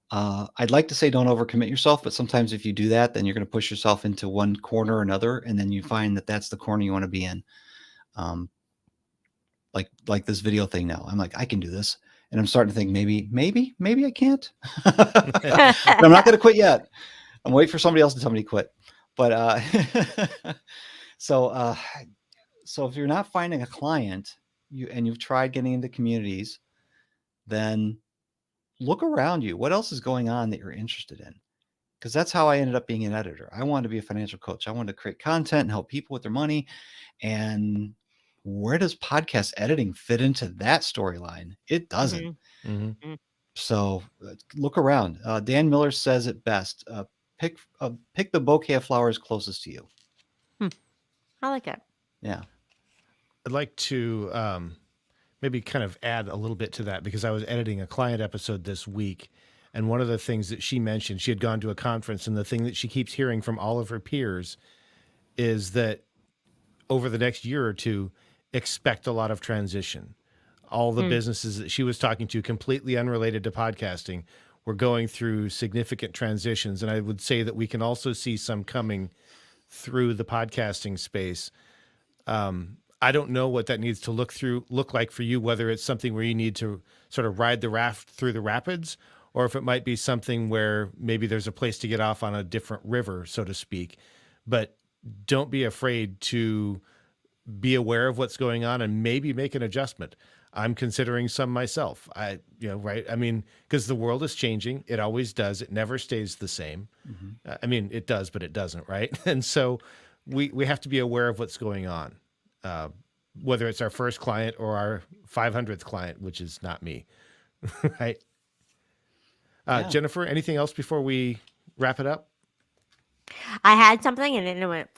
I'd like to say don't overcommit yourself, but sometimes if you do that, then you're going to push yourself into one corner or another. And then you find that that's the corner you want to be in. Like this video thing now. I'm like, I can do this. And I'm starting to think maybe I can't. But I'm not going to quit yet. I'm waiting for somebody else to tell me to quit. But so if you're not finding a client, you've tried getting into communities, then look around you. What else is going on that you're interested in? Because that's how I ended up being an editor. I wanted to be a financial coach. I wanted to create content and help people with their money. And where does podcast editing fit into that storyline? It doesn't. Mm-hmm. So look around. Dan Miller says it best. Pick the bouquet of flowers closest to you. I like it. Yeah. I'd like to maybe kind of add a little bit to that because I was editing a client episode this week. And one of the things that she mentioned, she had gone to a conference, and the thing that she keeps hearing from all of her peers is that over the next year or two, expect a lot of transition. All the businesses that she was talking to, completely unrelated to podcasting, were going through significant transitions. And I would say that we can also see some coming through the podcasting space. I don't know what that needs to look like for you, whether it's something where you need to sort of ride the raft through the rapids, or if it might be something where maybe there's a place to get off on a different river, so to speak. But don't be afraid to be aware of what's going on and maybe make an adjustment. I'm considering some myself. Right? I mean, because the world is changing. It always does. It never stays the same. Mm-hmm. I mean, it does, but it doesn't, right? And so we have to be aware of what's going on, whether it's our first client or our 500th client, which is not me, right? Yeah. Jennifer, anything else before we wrap it up? I had something and then it went.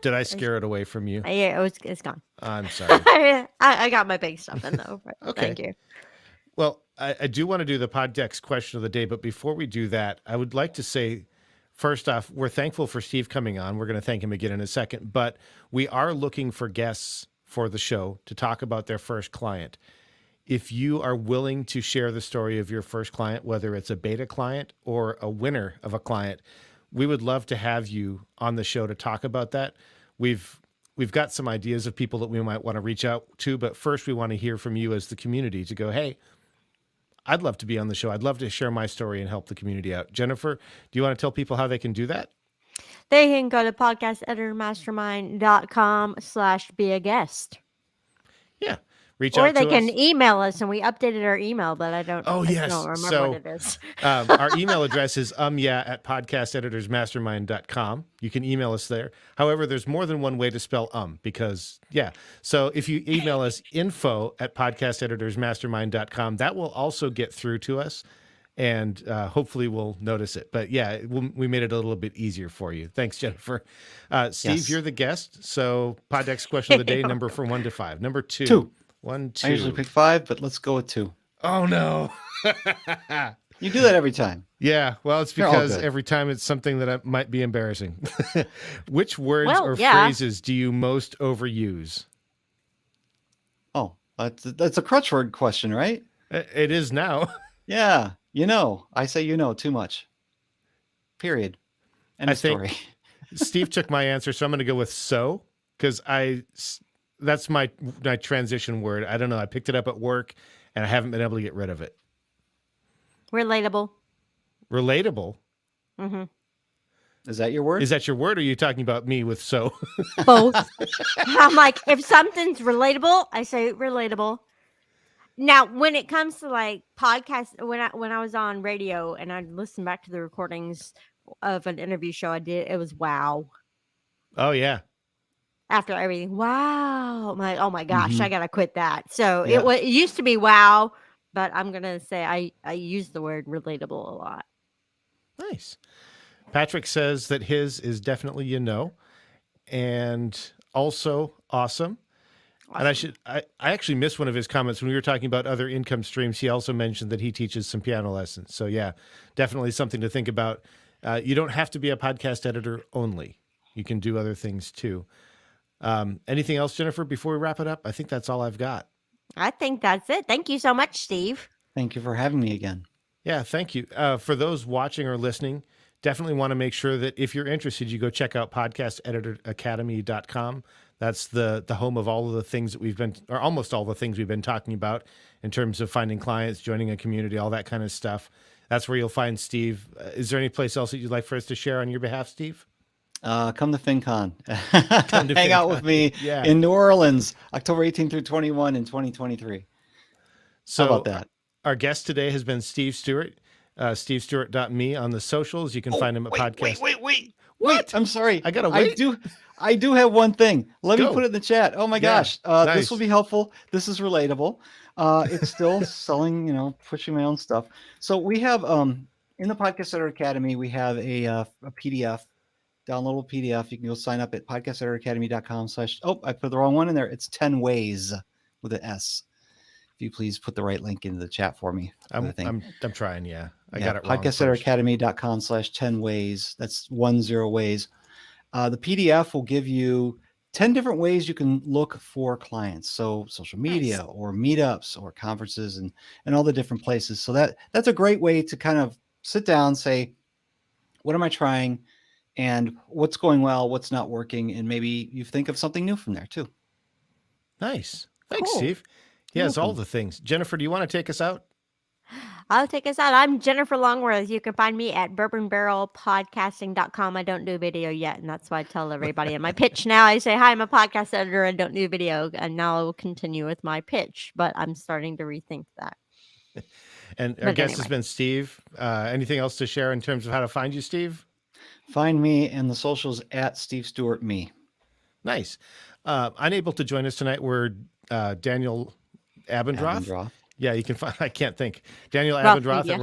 Did I scare it away from you? Yeah, it's gone. I'm sorry. I got my big stuff in though. Okay. Thank you. Well, I do want to do the Poddex question of the day, but before we do that, I would like to say, first off, we're thankful for Steve coming on. We're going to thank him again in a second, but we are looking for guests for the show to talk about their first client. If you are willing to share the story of your first client, whether it's a beta client or a winner of a client, we would love to have you on the show to talk about that. We've got some ideas of people that we might want to reach out to, but first we want to hear from you as the community to go, hey, I'd love to be on the show. I'd love to share my story and help the community out. Jennifer, do you want to tell people how they can do that? They can go to podcasteditormastermind.com/be a guest. Yeah. Reach Or out they to can us. email us, and we updated our email, but I don't Yes. remember what So it is. our email address is at podcasteditorsmastermind.com. You can email us there. However, there's more than one way to spell because, So if you email us info@podcasteditorsmastermind.com, that will also get through to us. And hopefully we'll notice it. But we made it a little bit easier for you. Thanks, Jennifer. Steve, Yes. you're the guest. So Poddex question of the day, number from 1 to 5. Number 2. 2. 1, 2. I usually pick 5, but let's go with 2. Oh, no. You do that every time. Yeah, well, it's They're all because good. every time it's something that might be embarrassing. Which words Well, or yeah. phrases do you most overuse? Oh, that's a crutch word question, right? It is now. Yeah. I say too much. Period. End I of think story. Steve took my answer, so I'm going to go with so, because that's my transition word. I don't know. I picked it up at work, and I haven't been able to get rid of it. Relatable. Relatable? Mm-hmm. Is that your word? Is that your word, or are you talking about me with so? Both. I'm like, if something's relatable, I say relatable. Now, when it comes to like podcasts, when I was on radio and I'd listen back to the recordings of an interview show I did, it was wow. Oh, yeah. After everything, wow. I'm like, oh my gosh, Mhm. I gotta quit that. So Yeah. it used to be wow, but I'm gonna say I use the word relatable a lot. Nice. Patrick says that his is definitely and also awesome. And I actually missed one of his comments when we were talking about other income streams. He also mentioned that he teaches some piano lessons. So yeah, definitely something to think about. You don't have to be a podcast editor only. You can do other things too. Anything else, Jennifer, before we wrap it up? I think that's all I've got. I think that's it. Thank you so much, Steve. Thank you for having me again. Yeah, thank you. For those watching or listening, definitely want to make sure that if you're interested, you go check out podcasteditoracademy.com. That's the home of all of the things that almost all the things we've been talking about in terms of finding clients, joining a community, all that kind of stuff. That's where you'll find Steve. Is there any place else that you'd like for us to share on your behalf, Steve? Come to FinCon. Hang out with me Yeah. in New Orleans, October 18 through 21 in 2023. So How about that? Our guest today has been Steve Stewart, stevestewart.me on the socials. You can find him at podcast. Wait. What? I'm sorry. I gotta wait. I do have one thing. Let me Go. put it in the chat. Oh my gosh. Nice. This will be helpful. This is relatable. It's still selling, pushing my own stuff. So we have, in the Podcast Editor Academy, we have a PDF, downloadable PDF. You can go sign up at podcasteditoracademy.com/ I put the wrong one in there. It's 10 ways with an S. If you please put the right link into the chat for me. I'm trying. Yeah. I got it wrong. Podcasteditoracademy.com/10 ways. That's 10 ways. The PDF will give you 10 different ways you can look for clients. So social media or meetups or conferences and all the different places. So that's a great way to kind of sit down, say, what am I trying and what's going well, what's not working? And maybe you think of something new from there too. Nice. Thanks, Cool. Steve. He has all the things. Jennifer, do you want to take us out? I'll take us out. I'm Jennifer Longworth. You can find me at bourbonbarrelpodcasting.com. I don't do video yet, and that's why I tell everybody in my pitch now. I say, hi, I'm a podcast editor and don't do video. And now I will continue with my pitch, but I'm starting to rethink that. And our guest has been Steve. Anything else to share in terms of how to find you, Steve? Find me and the socials at Steve Stewart Me. Nice. Unable to join us tonight, we're Daniel Abendroth. Yeah, you can find, I can't think. Daniel Abendroth at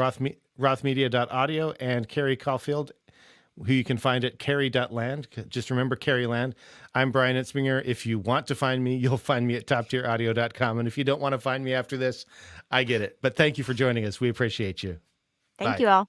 rothmedia.audio and Carrie Caulfield, who you can find at carrie.land. Just remember Carrie Land. I'm Brian Itzminger. If you want to find me, you'll find me at toptieraudio.com. And if you don't want to find me after this, I get it. But thank you for joining us. We appreciate you. Thank Bye. you all.